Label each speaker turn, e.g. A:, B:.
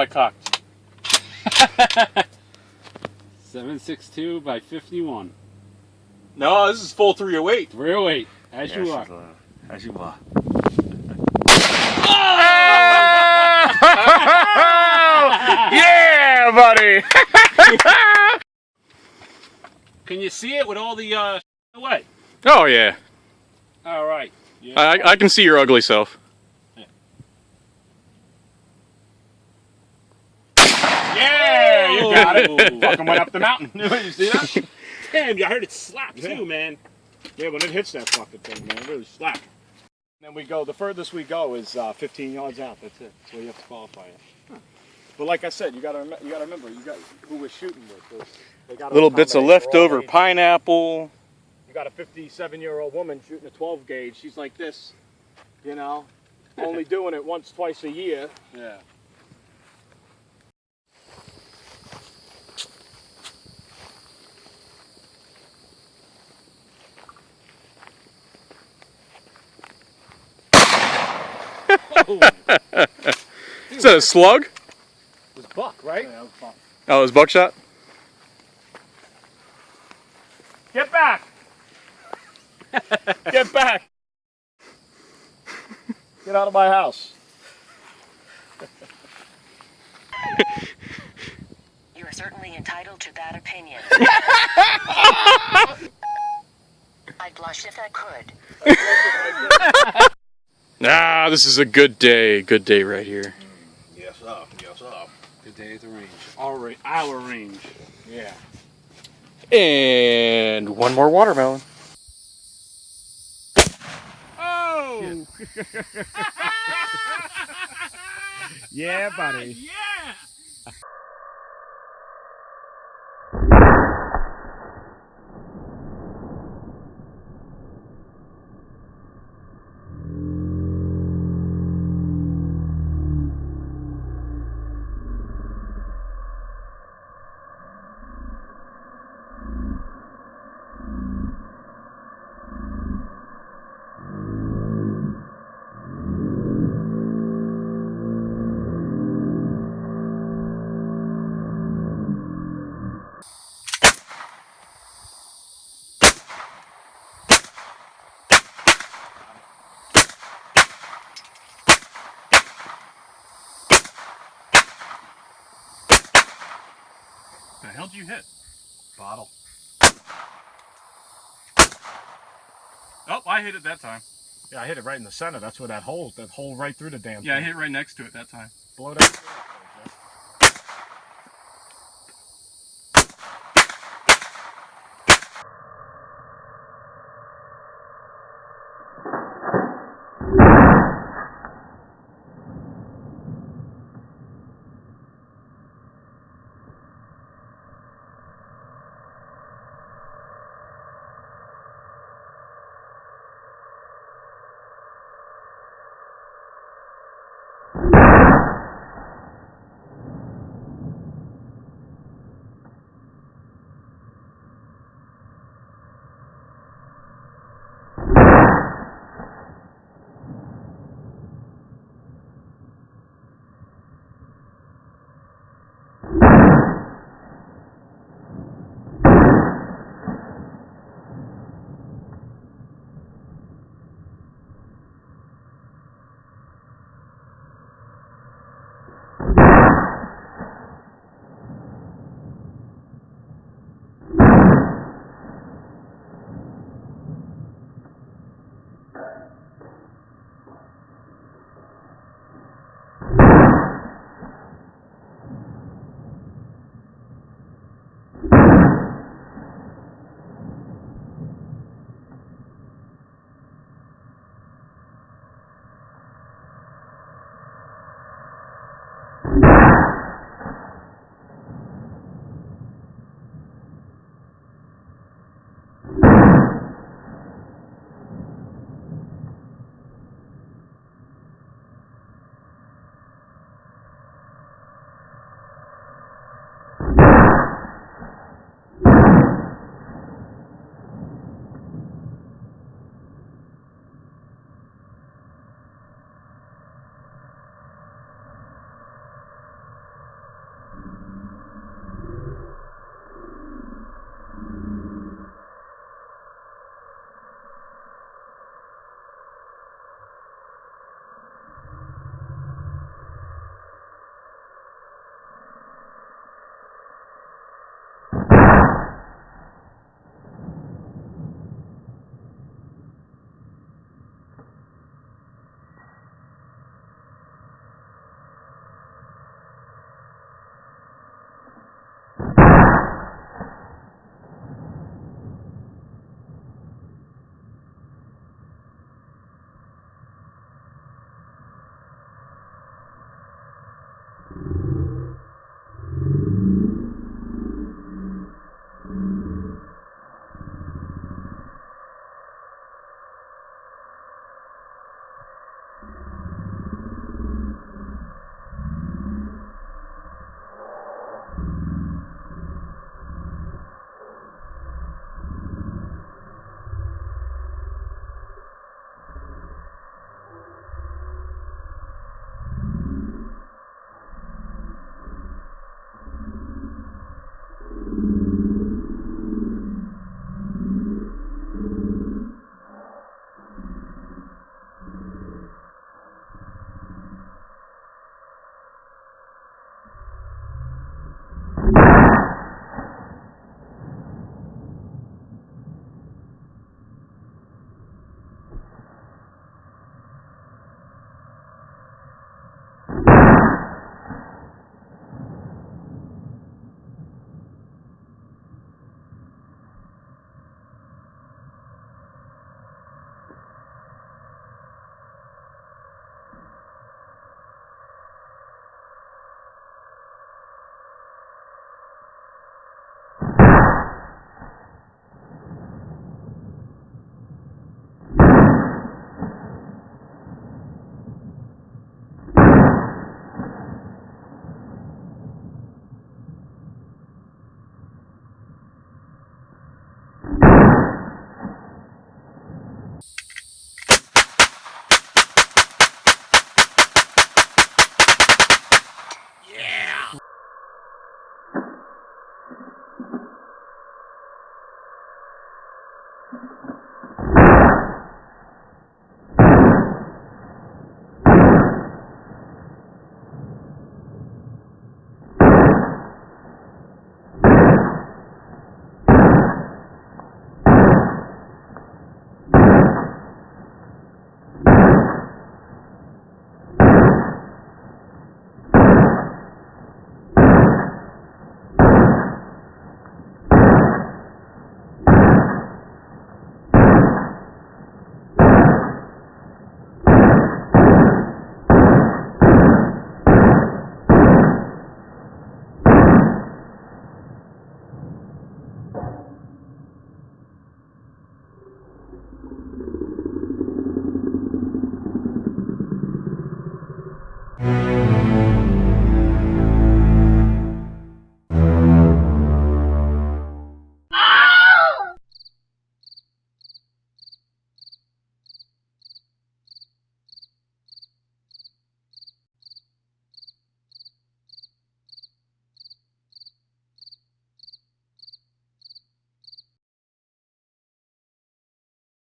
A: I cocked. 762 by 51.
B: No, this is full 308.
A: 308, as you are.
B: As you are.
C: Yeah, buddy.
A: Can you see it with all the away?
C: Oh yeah.
A: All right. Yeah.
C: I can see your ugly self.
A: Yeah, you got it.
B: Fucking went up the mountain. You see that?
A: Damn, you heard it slap too, man.
B: Yeah, when it hits that fucking thing, man, it really slap. Then we go, the furthest we go is 15 yards out. That's it. That's where you have to qualify it. Huh. But like I said, you gotta remember, you got who we're shooting with. They got
C: Little bits of leftover
B: ages.
C: pineapple.
B: You got a 57-year-old woman shooting a 12 gauge. She's like this, you know, only doing it once, twice a year.
A: Yeah.
C: Is that a slug?
B: It was buck, right?
A: Yeah, that was fun.
C: Oh, it was buckshot?
B: Get back! Get back! Get out of my house.
D: You are certainly entitled to that opinion. I'd blush if I could.
C: Ah, this is a good day. Good day right here.
B: Yes, sir. Yes, sir.
A: Good day at the range. Our range.
B: Yeah.
C: And one more watermelon.
A: Oh!
B: Yeah, buddy.
A: Yeah! The hell did you hit?
B: Bottle.
A: Oh, I hit it that time.
B: Yeah, I hit it right in the center. That's where that hole right through the damn
A: Yeah, I
B: thing.
A: hit right next to it that time.
B: Blow that.